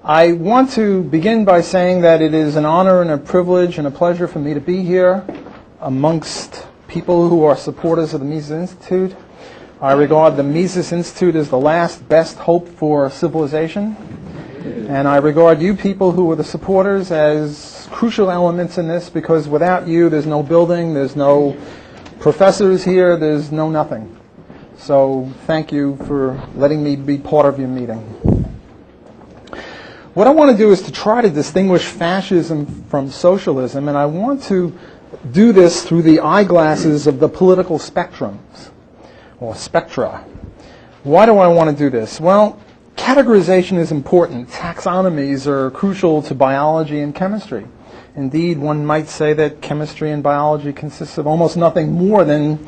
I want to begin by saying that it is an honor and a privilege and a pleasure for me to be here amongst people who are supporters of the Mises Institute. I regard the Mises Institute as the last best hope for civilization, and I regard you people who are the supporters as crucial elements in this, because without you there's no building, there's no professors here, there's no nothing. So thank you for letting me be part of your meeting. What I want to do is to try to distinguish fascism from socialism, and I want to do this through the eyeglasses of the political spectrums, or spectra. Why do I want to do this? Well, categorization is important. Taxonomies are crucial to biology and chemistry. Indeed, one might say that chemistry and biology consists of almost nothing more than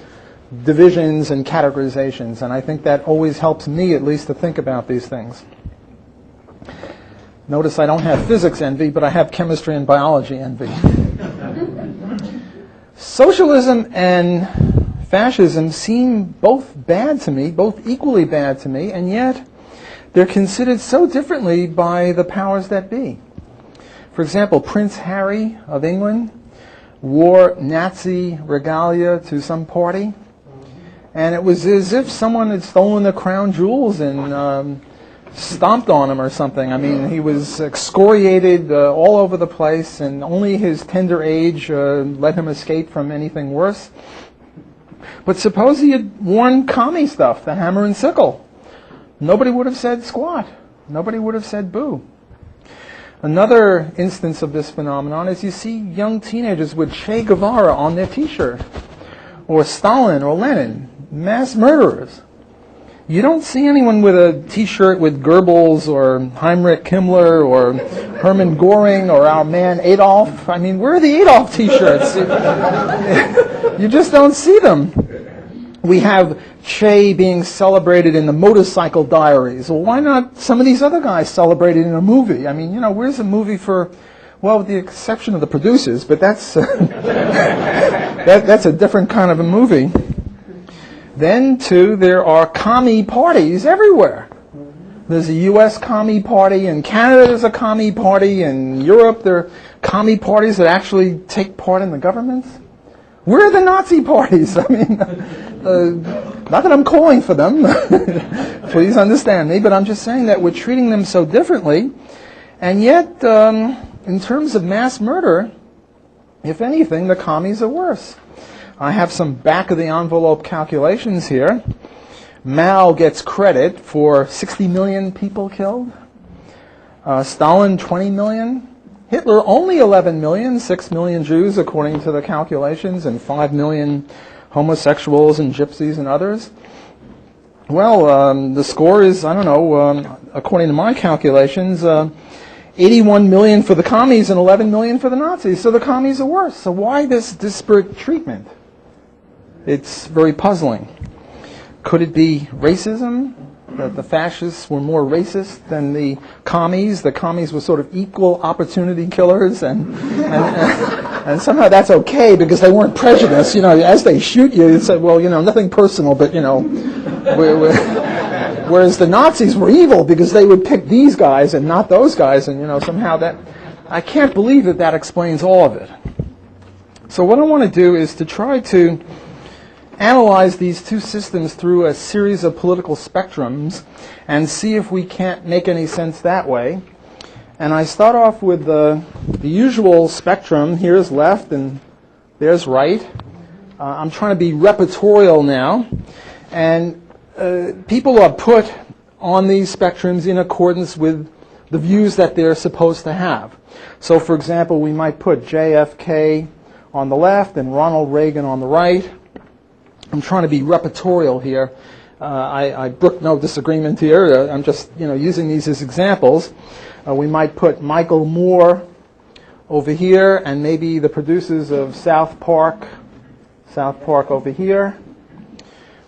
divisions and categorizations, and I think that always helps me at least to think about these things. Notice I don't have physics envy, but I have chemistry and biology envy. Socialism and fascism seem both bad to me, both equally bad to me, and yet they're considered so differently by the powers that be. For example, Prince Harry of England wore Nazi regalia to some party, and it was as if someone had stolen the crown jewels and stomped on him or something. I mean, he was excoriated all over the place, and only his tender age let him escape from anything worse. But suppose he had worn commie stuff, the hammer and sickle. Nobody would have said squat. Nobody would have said boo. Another instance of this phenomenon is you see young teenagers with Che Guevara on their T-shirt, or Stalin or Lenin, mass murderers. You don't see anyone with a T-shirt with Goebbels or Heinrich Himmler or Hermann Göring or our man Adolf. I mean, where are the Adolf T-shirts? You just don't see them. We have Che being celebrated in the Motorcycle Diaries. Well, why not some of these other guys celebrated in a movie? I mean, you know, where's a movie for, well, with the exception of the producers, but that's that's a different kind of a movie. Then, too, there are commie parties everywhere. There's a U.S. commie party, in Canada there's a commie party, in Europe there are commie parties that actually take part in the governments. Where are the Nazi parties? I mean, not that I'm calling for them, please understand me, but I'm just saying that we're treating them so differently, and yet, in terms of mass murder, if anything, the commies are worse. I have some back-of-the-envelope calculations here. Mao gets credit for 60 million people killed. Stalin, 20 million. Hitler, only 11 million, 6 million Jews, according to the calculations, and 5 million homosexuals and gypsies and others. Well, the score is, I don't know, according to my calculations, 81 million for the commies and 11 million for the Nazis. So the commies are worse. So why this disparate treatment? It's very puzzling. Could it be racism? That the fascists were more racist than the commies? The commies were sort of equal opportunity killers, and somehow that's okay because they weren't prejudiced. You know, as they shoot you, it's like, well, you know, nothing personal, but you know, whereas the Nazis were evil because they would pick these guys and not those guys, and you know, somehow that, I can't believe that that explains all of it. So what I want to do is to try to analyze these two systems through a series of political spectrums and see if we can't make any sense that way. And I start off with the usual spectrum. Here's left and there's right. I'm trying to be repertorial now. And people are put on these spectrums in accordance with the views that they're supposed to have. So for example, we might put JFK on the left and Ronald Reagan on the right. I'm trying to be repertorial here. I brook no disagreement here. I'm just, you know, using these as examples. We might put Michael Moore over here, and maybe the producers of South Park over here.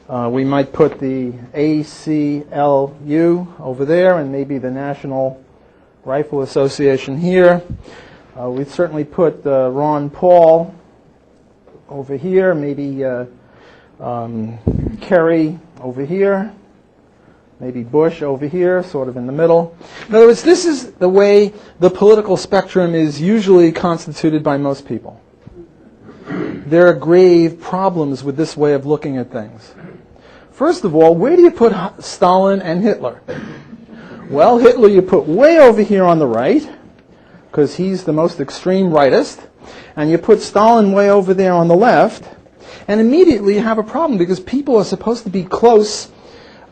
We might put the ACLU over there, and maybe the National Rifle Association here. We'd certainly put Ron Paul over here, maybe Kerry over here, maybe Bush over here, sort of in the middle. In other words, this is the way the political spectrum is usually constituted by most people. There are grave problems with this way of looking at things. First of all, where do you put Stalin and Hitler? Well, Hitler you put way over here on the right, because he's the most extreme rightist, and you put Stalin way over there on the left, and immediately you have a problem, because people are supposed to be close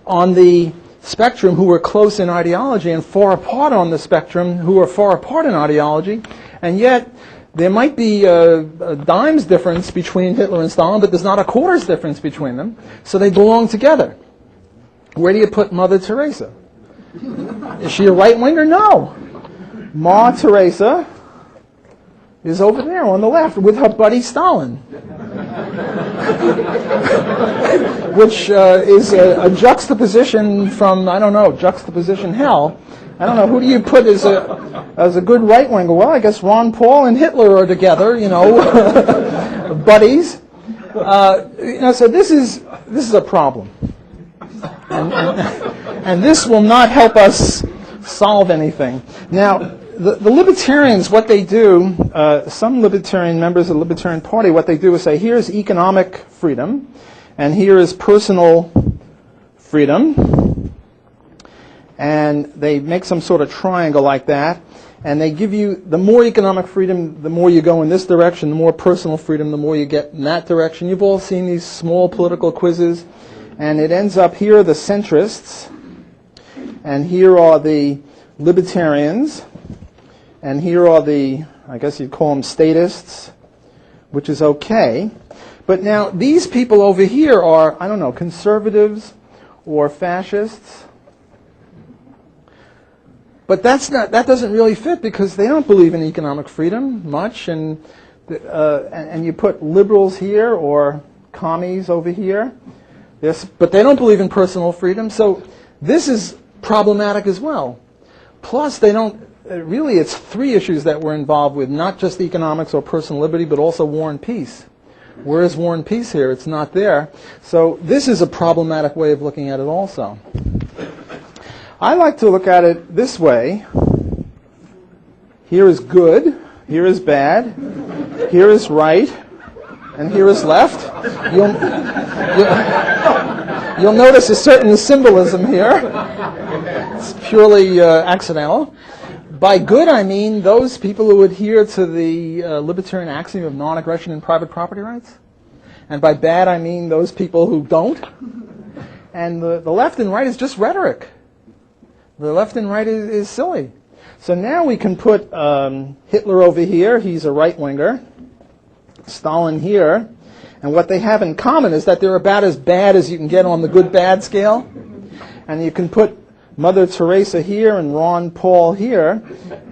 on the spectrum who are close in ideology, and far apart on the spectrum who are far apart in ideology, and yet there might be a dime's difference between Hitler and Stalin, but there's not a quarter's difference between them, so they belong together. Where do you put Mother Teresa? Is she a right-winger? No. Ma Teresa is over there on the left with her buddy Stalin, which is a juxtaposition from, I don't know, juxtaposition hell. I don't know, who do you put as a good right-winger? Well, I guess Ron Paul and Hitler are together, you know, buddies. So this is a problem. And this will not help us solve anything. Now, the libertarians, what they do, some libertarian members of the Libertarian Party, what they do is say, here's economic freedom, and here is personal freedom, and they make some sort of triangle like that, and they give you, the more economic freedom, the more you go in this direction, the more personal freedom, the more you get in that direction. You've all seen these small political quizzes, and it ends up, here are the centrists, and here are the libertarians, and here are the, I guess you'd call them statists, which is okay. But now these people over here are, I don't know, conservatives or fascists. But that doesn't really fit, because they don't believe in economic freedom much, and you put liberals here or commies over here. But they don't believe in personal freedom, so this is problematic as well. Plus, they don't, really it's three issues that we're involved with, not just economics or personal liberty, but also war and peace. Where is war and peace here? It's not there. So this is a problematic way of looking at it also. I like to look at it this way. Here is good, here is bad, here is right, and here is left. You'll notice a certain symbolism here. It's purely accidental. By good, I mean those people who adhere to the libertarian axiom of non-aggression and private property rights. And by bad, I mean those people who don't. And the left and right is just rhetoric. The left and right is silly. So now we can put Hitler over here. He's a right-winger. Stalin here. And what they have in common is that they're about as bad as you can get on the good-bad scale. And you can put Mother Teresa here and Ron Paul here,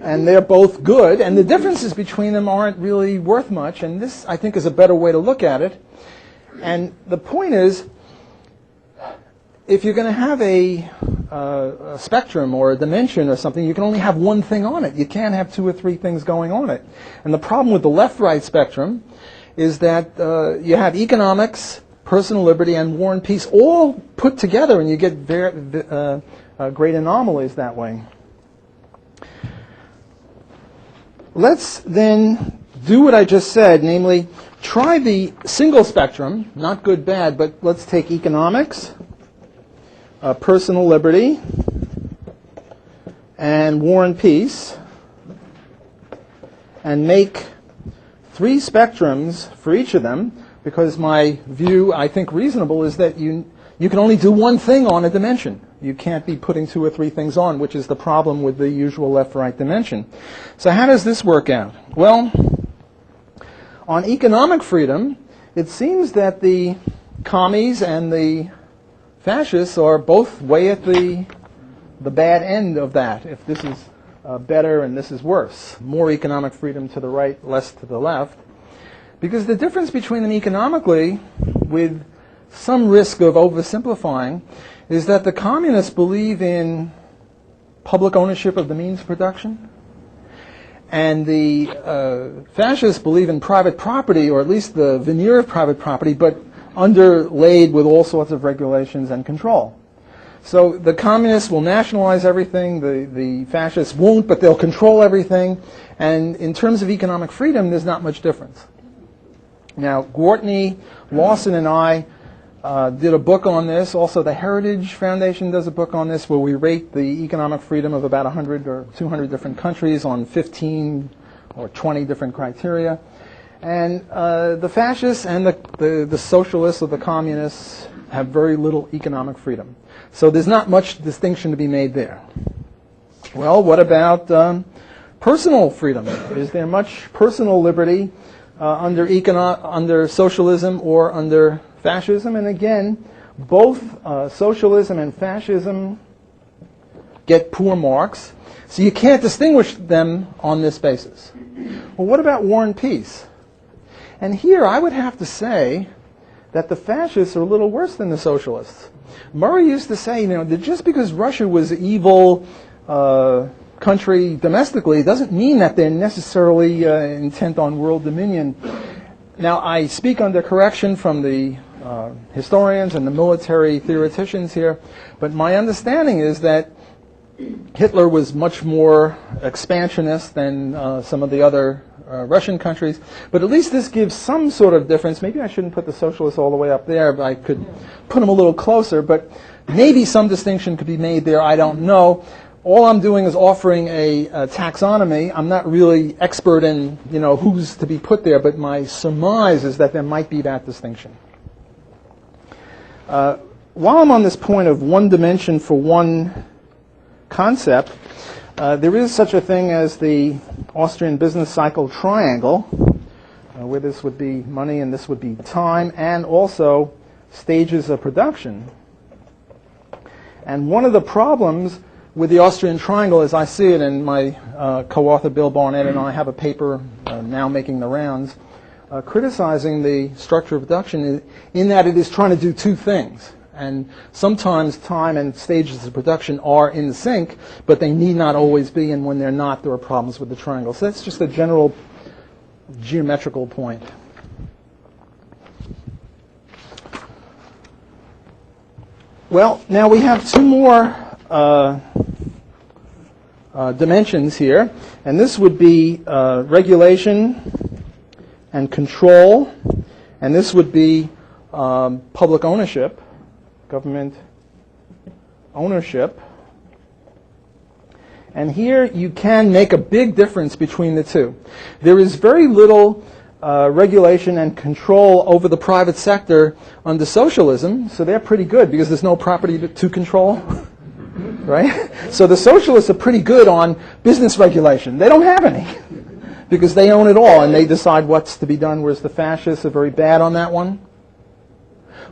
and they're both good. And the differences between them aren't really worth much. And this, I think, is a better way to look at it. And the point is, if you're going to have a spectrum or a dimension or something, you can only have one thing on it. You can't have two or three things going on it. And the problem with the left-right spectrum is that you have economics, personal liberty, and war and peace all put together, and you get great anomalies that way. Let's then do what I just said, namely, try the single spectrum, not good, bad, but let's take economics, personal liberty, and war and peace, and make three spectrums for each of them, because my view, I think reasonable, is that you can only do one thing on a dimension. You can't be putting two or three things on, which is the problem with the usual left-right dimension. So how does this work out? Well, on economic freedom, it seems that the commies and the fascists are both way at the bad end of that, if this is better and this is worse. More economic freedom to the right, less to the left. Because the difference between them economically, with some risk of oversimplifying, is that the communists believe in public ownership of the means of production, and the fascists believe in private property, or at least the veneer of private property, but underlaid with all sorts of regulations and control. So the communists will nationalize everything, the fascists won't, but they'll control everything. And in terms of economic freedom, there's not much difference. Now, Gwartney, Lawson, and I did a book on this. Also, the Heritage Foundation does a book on this where we rate the economic freedom of about 100 or 200 different countries on 15 or 20 different criteria. And the fascists and the socialists or the communists have very little economic freedom. So there's not much distinction to be made there. Well, what about personal freedom? Is there much personal liberty under socialism or under fascism? And again, both socialism and fascism get poor marks, so you can't distinguish them on this basis. Well, what about war and peace? And here I would have to say that the fascists are a little worse than the socialists. Murray used to say, that just because Russia was an evil country domestically doesn't mean that they're necessarily intent on world dominion. Now, I speak under correction from the historians and the military theoreticians here, but my understanding is that Hitler was much more expansionist than some of the other Russian countries, but at least this gives some sort of difference. Maybe I shouldn't put the socialists all the way up there, but I could put them a little closer, but maybe some distinction could be made there. I don't know. All I'm doing is offering a taxonomy. I'm not really expert in, who's to be put there, but my surmise is that there might be that distinction. While I'm on this point of one dimension for one concept, there is such a thing as the Austrian business cycle triangle, where this would be money and this would be time, and also stages of production. And one of the problems with the Austrian triangle, as I see it, and my co-author Bill Barnett and I have a paper now making the rounds, criticizing the structure of production in that it is trying to do two things. And sometimes time and stages of production are in sync, but they need not always be, and when they're not, there are problems with the triangle. So that's just a general geometrical point. Well, now we have two more dimensions here, and this would be regulation and control, and this would be public ownership. Government ownership. And here you can make a big difference between the two. There is very little regulation and control over the private sector under socialism, so they're pretty good because there's no property to control, right? So the socialists are pretty good on business regulation. They don't have any because they own it all and they decide what's to be done, whereas the fascists are very bad on that one.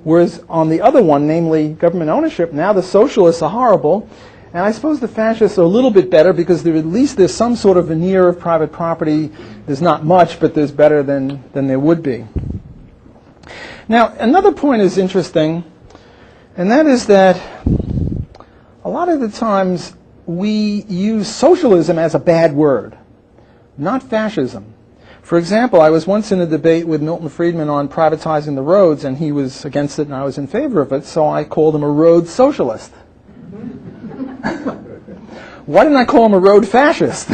Whereas on the other one, namely government ownership, now the socialists are horrible. And I suppose the fascists are a little bit better because at least there's some sort of veneer of private property. There's not much, but there's better than there would be. Now, another point is interesting, and that is that a lot of the times we use socialism as a bad word, not fascism. For example, I was once in a debate with Milton Friedman on privatizing the roads, and he was against it and I was in favor of it, so I called him a road socialist. Why didn't I call him a road fascist?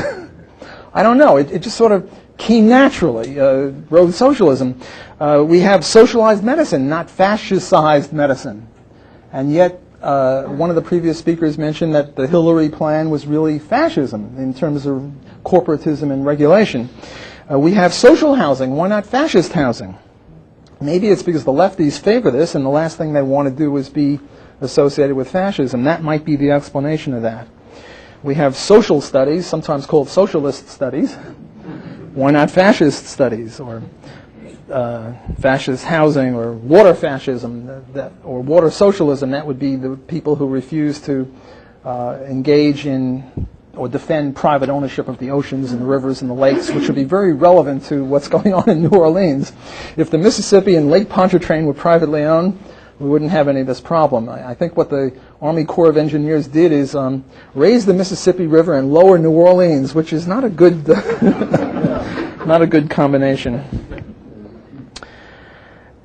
I don't know. It just sort of came naturally, road socialism. We have socialized medicine, not fascistized medicine. And yet, one of the previous speakers mentioned that the Hillary plan was really fascism in terms of corporatism and regulation. We have social housing. Why not fascist housing? Maybe it's because the lefties favor this, and the last thing they want to do is be associated with fascism. That might be the explanation of that. We have social studies, sometimes called socialist studies. Why not fascist studies, or fascist housing, or water fascism, or water socialism? That would be the people who refuse to engage in or defend private ownership of the oceans and the rivers and the lakes, which would be very relevant to what's going on in New Orleans. If the Mississippi and Lake Pontchartrain were privately owned, we wouldn't have any of this problem. I think what the Army Corps of Engineers did is raise the Mississippi River and lower New Orleans, which is not a good, not a good combination.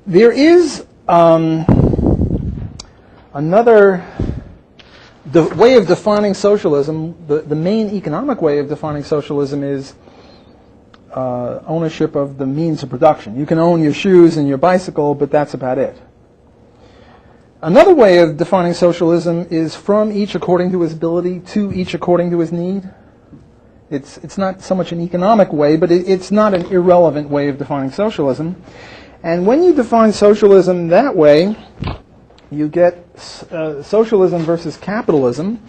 There is another the way of defining socialism, the main economic way of defining socialism is ownership of the means of production. You can own your shoes and your bicycle, but that's about it. Another way of defining socialism is from each according to his ability to each according to his need. It's not so much an economic way, but it's not an irrelevant way of defining socialism. And when you define socialism that way, you get socialism versus capitalism,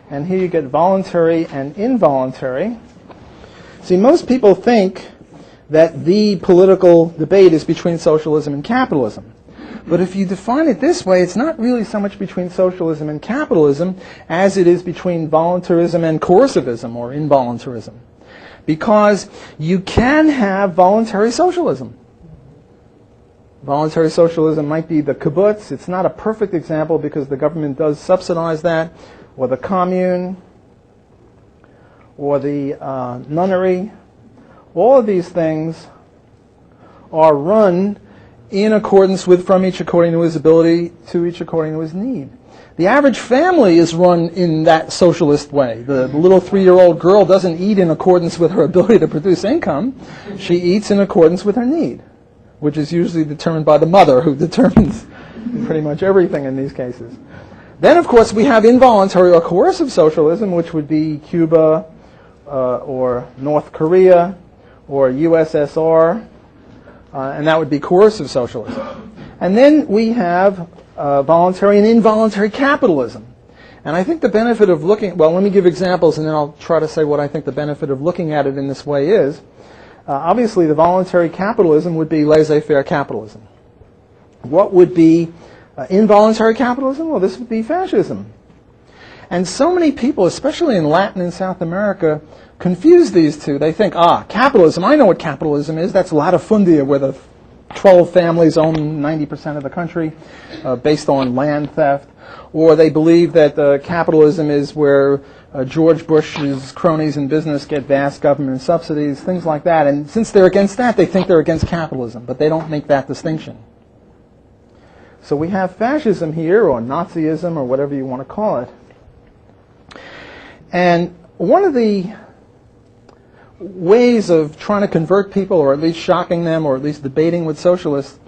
and here you get voluntary and involuntary. See, most people think that the political debate is between socialism and capitalism. But if you define it this way, it's not really so much between socialism and capitalism as it is between voluntarism and coercivism or involuntarism. Because you can have voluntary socialism. Voluntary socialism might be the kibbutz. It's not a perfect example because the government does subsidize that, or the commune, or the nunnery. All of these things are run in accordance with from each according to his ability to each according to his need. The average family is run in that socialist way. The little 3-year-old girl doesn't eat in accordance with her ability to produce income. She eats in accordance with her need, which is usually determined by the mother, who determines pretty much everything in these cases. Then, of course, we have involuntary or coercive socialism, which would be Cuba or North Korea or USSR, and that would be coercive socialism. And then we have voluntary and involuntary capitalism. And I think the benefit of looking, well, let me give examples and then I'll try to say what I think the benefit of looking at it in this way is. Obviously, the voluntary capitalism would be laissez-faire capitalism. What would be involuntary capitalism? Well, this would be fascism. And so many people, especially in Latin and South America, confuse these two. They think, capitalism, I know what capitalism is. That's latifundia, where the 12 families own 90% of the country based on land theft. Or they believe that capitalism is where George Bush's cronies in business get vast government subsidies, things like that. And since they're against that, they think they're against capitalism, but they don't make that distinction. So we have fascism here, or Nazism, or whatever you want to call it. And one of the ways of trying to convert people, or at least shocking them, or at least debating with socialists,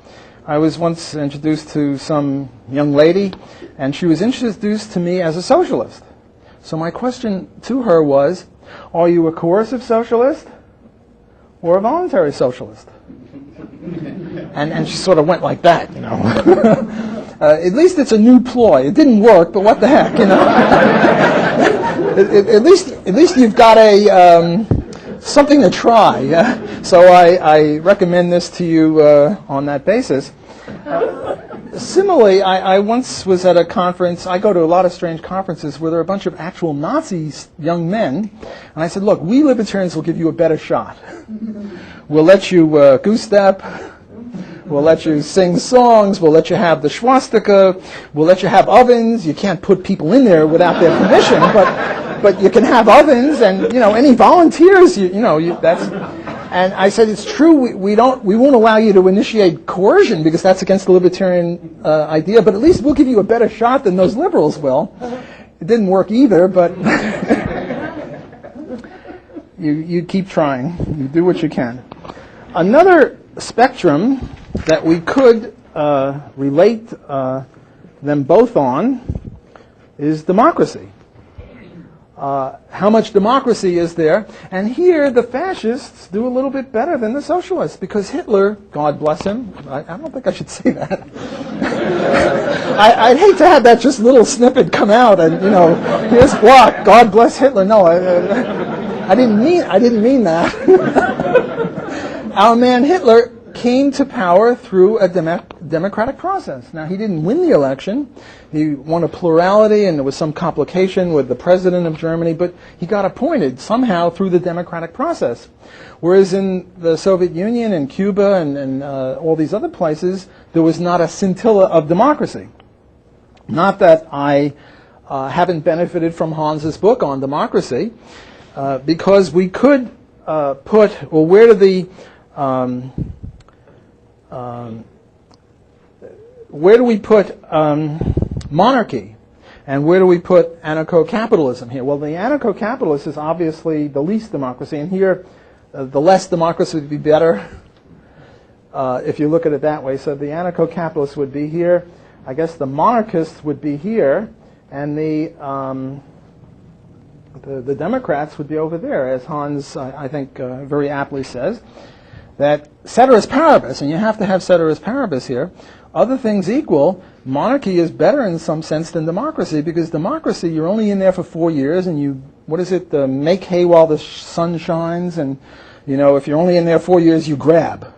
I was once introduced to some young lady, and she was introduced to me as a socialist. So my question to her was, are you a coercive socialist or a voluntary socialist? And she sort of went like that, you know. At least it's a new ploy. It didn't work, but what the heck, you know. At least you've got something to try. Yeah? So I recommend this to you on that basis. Similarly, I once was at a conference. I go to a lot of strange conferences where there are a bunch of actual Nazi young men. And I said, look, we libertarians will give you a better shot. We'll let you goose step. We'll let you sing songs. We'll let you have the swastika. We'll let you have ovens. You can't put people in there without their permission, but you can have ovens, and you know any volunteers. That's. And I said it's true. We won't allow you to initiate coercion because that's against the libertarian idea. But at least we'll give you a better shot than those liberals will. It didn't work either, but you keep trying. You do what you can. Another spectrum that we could relate them both on is democracy. How much democracy is there? And here the fascists do a little bit better than the socialists, because Hitler, God bless him, I don't think I should say that. I'd hate to have that just little snippet come out and, here's what, God bless Hitler. No, I didn't mean that. Our man Hitler came to power through a democratic process. Now, he didn't win the election. He won a plurality, and there was some complication with the president of Germany, but he got appointed somehow through the democratic process. Whereas in the Soviet Union and Cuba and all these other places, there was not a scintilla of democracy. Not that I haven't benefited from Hans's book on democracy, because we could where do the where do we put monarchy? And where do we put anarcho-capitalism here? Well, the anarcho-capitalist is obviously the least democracy, and here the less democracy would be better if you look at it that way. So the anarcho-capitalist would be here. I guess the monarchists would be here, and the Democrats would be over there, as Hans, I think, very aptly says, that ceteris paribus, and you have to have ceteris paribus here, other things equal, monarchy is better in some sense than democracy, because democracy, you're only in there for 4 years, and you, make hay while the sun shines, and, if you're only in there 4 years, you grab.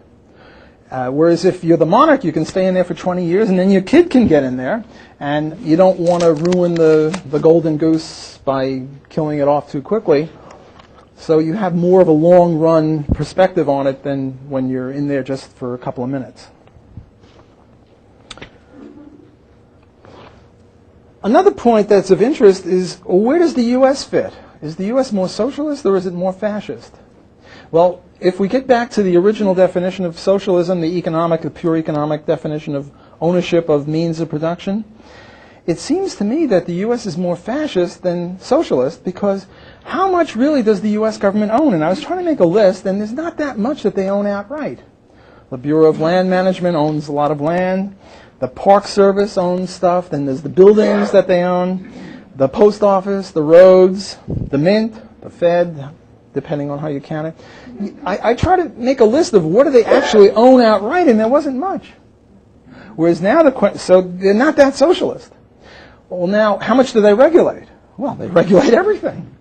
Whereas if you're the monarch, you can stay in there for 20 years, and then your kid can get in there, and you don't want to ruin the golden goose by killing it off too quickly. So you have more of a long-run perspective on it than when you're in there just for a couple of minutes. Another point that's of interest is, where does the U.S. fit? Is the U.S. more socialist or is it more fascist? Well, if we get back to the original definition of socialism, the pure economic definition of ownership of means of production, it seems to me that the U.S. is more fascist than socialist, because how much really does the U.S. government own? And I was trying to make a list, and there's not that much that they own outright. The Bureau of Land Management owns a lot of land. The Park Service owns stuff. Then there's the buildings that they own. The Post Office, the roads, the Mint, the Fed, depending on how you count it. I try to make a list of what do they actually own outright, and there wasn't much. Whereas now, so they're not that socialist. Well, now, how much do they regulate? Well, they regulate everything.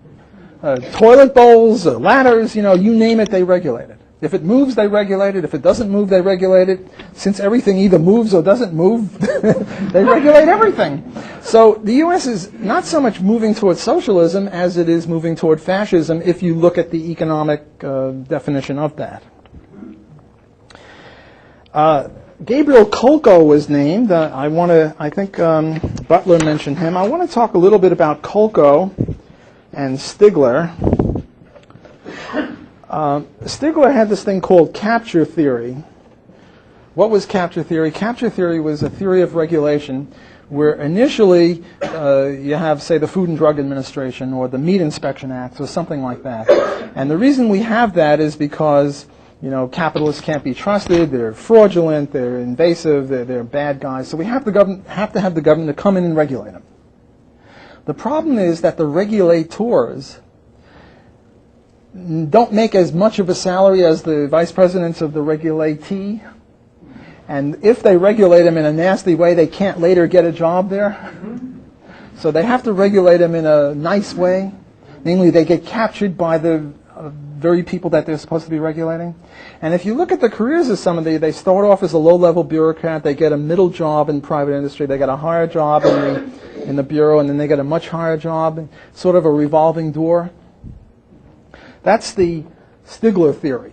Toilet bowls, ladders, you name it, they regulate it. If it moves, they regulate it. If it doesn't move, they regulate it. Since everything either moves or doesn't move, they regulate everything. So the U.S. is not so much moving toward socialism as it is moving toward fascism, if you look at the economic definition of that. Gabriel Kolko was named. I think Butler mentioned him. I want to talk a little bit about Kolko and Stigler. Stigler had this thing called capture theory. What was capture theory? Capture theory was a theory of regulation where initially you have, say, the Food and Drug Administration or the Meat Inspection Act or something like that. And the reason we have that is because capitalists can't be trusted, they're fraudulent, they're invasive, they're bad guys. So we have to have the government to come in and regulate them. The problem is that the regulators don't make as much of a salary as the vice presidents of the regulatee. And if they regulate them in a nasty way, they can't later get a job there. So they have to regulate them in a nice way. Namely, they get captured by the very people that they're supposed to be regulating. And if you look at the careers of some of they start off as a low-level bureaucrat, they get a middle job in private industry, they get a higher job in the bureau, and then they get a much higher job, sort of a revolving door. That's the Stigler theory.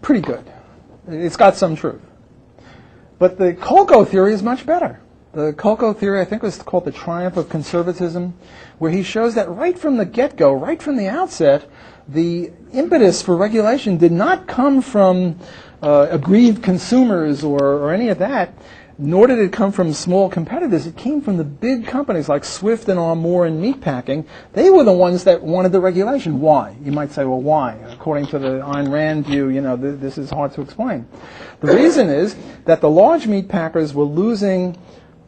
Pretty good. It's got some truth. But the Kolko theory is much better. The Kolko theory, I think, was called the triumph of conservatism, where he shows that right from the get-go, right from the outset, the impetus for regulation did not come from aggrieved consumers or any of that, nor did it come from small competitors. It came from the big companies like Swift and Armour and Meatpacking. They were the ones that wanted the regulation. Why? You might say, well, why? According to the Ayn Rand view, this is hard to explain. The reason is that the large meat packers were losing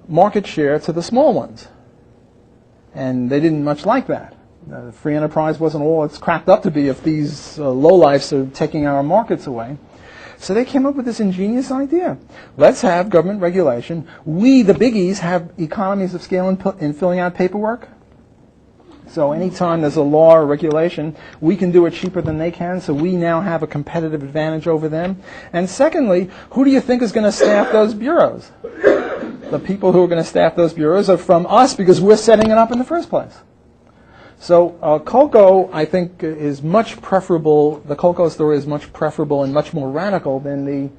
market share to the small ones. And they didn't much like that. Free enterprise wasn't all it's cracked up to be if these lowlifes are taking our markets away. So they came up with this ingenious idea. Let's have government regulation. We, the biggies, have economies of scale in filling out paperwork. So anytime there's a law or regulation, we can do it cheaper than they can, so we now have a competitive advantage over them. And secondly, who do you think is going to staff those bureaus? The people who are going to staff those bureaus are from us because we're setting it up in the first place. So Kolko, I think, is much preferable. The Kolko story is much preferable and much more radical than the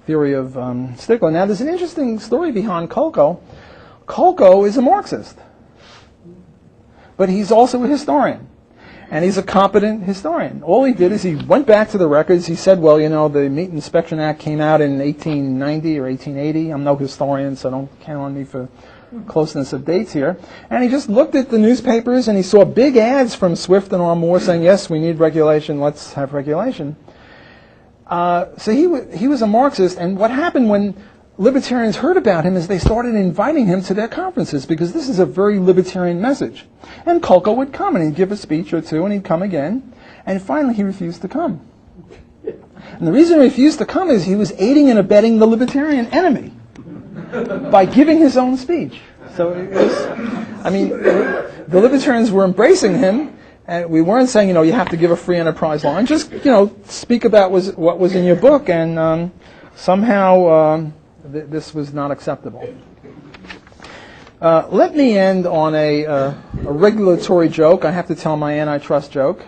theory of Stigler. Now, there's an interesting story behind Kolko. Kolko is a Marxist, but he's also a historian. And he's a competent historian. All he did is he went back to the records. He said, well, the Meat Inspection Act came out in 1890 or 1880. I'm no historian, so don't count on me for closeness of dates here. And he just looked at the newspapers and he saw big ads from Swift and R. Moore saying, yes, we need regulation, let's have regulation. So he was a Marxist, and what happened when libertarians heard about him is they started inviting him to their conferences, because this is a very libertarian message. And Kolko would come, and he'd give a speech or two, and he'd come again, and finally he refused to come. And the reason he refused to come is he was aiding and abetting the libertarian enemy by giving his own speech. So it was, the libertarians were embracing him, and we weren't saying, you have to give a free enterprise line. Just, speak about what was in your book, and somehow this was not acceptable. Let me end on a regulatory joke. I have to tell my antitrust joke.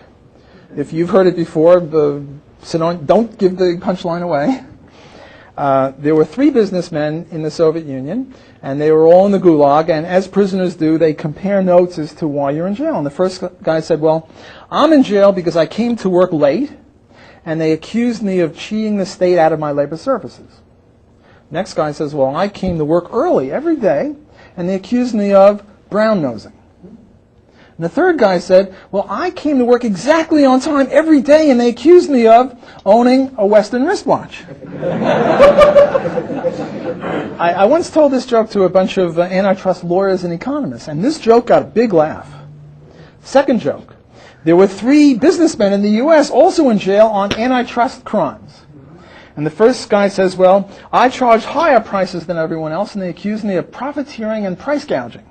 If you've heard it before, don't give the punchline away. There were 3 businessmen in the Soviet Union, and they were all in the Gulag, and as prisoners do, they compare notes as to why you're in jail. And the first guy said, well, I'm in jail because I came to work late, and they accused me of cheating the state out of my labor services. Next guy says, well, I came to work early every day, and they accused me of brown-nosing. And the third guy said, well, I came to work exactly on time every day, and they accused me of owning a Western wristwatch. I once told this joke to a bunch of antitrust lawyers and economists, and this joke got a big laugh. Second joke. There were 3 businessmen in the U.S. also in jail on antitrust crimes. And the first guy says, well, I charge higher prices than everyone else, and they accuse me of profiteering and price gouging.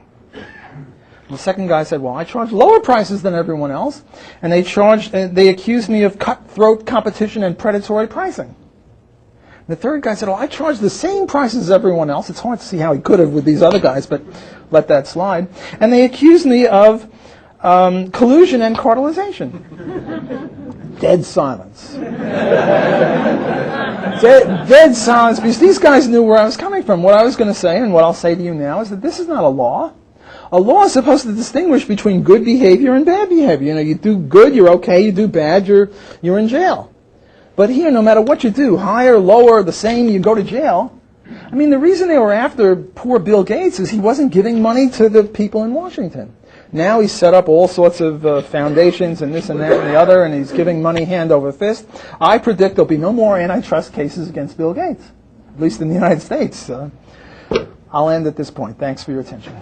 The second guy said, well, I charge lower prices than everyone else, and they accused me of cutthroat competition and predatory pricing. The third guy said, well, I charge the same prices as everyone else. It's hard to see how he could have with these other guys, but let that slide. And they accused me of collusion and cartelization. Dead silence. Dead silence, because these guys knew where I was coming from. What I was going to say, and what I'll say to you now, is that this is not a law. A law is supposed to distinguish between good behavior and bad behavior. You do good, you're okay. You do bad, you're in jail. But here, no matter what you do, higher, lower, the same, you go to jail. The reason they were after poor Bill Gates is he wasn't giving money to the people in Washington. Now he's set up all sorts of foundations and this and that and the other, and he's giving money hand over fist. I predict there'll be no more antitrust cases against Bill Gates, at least in the United States. I'll end at this point. Thanks for your attention.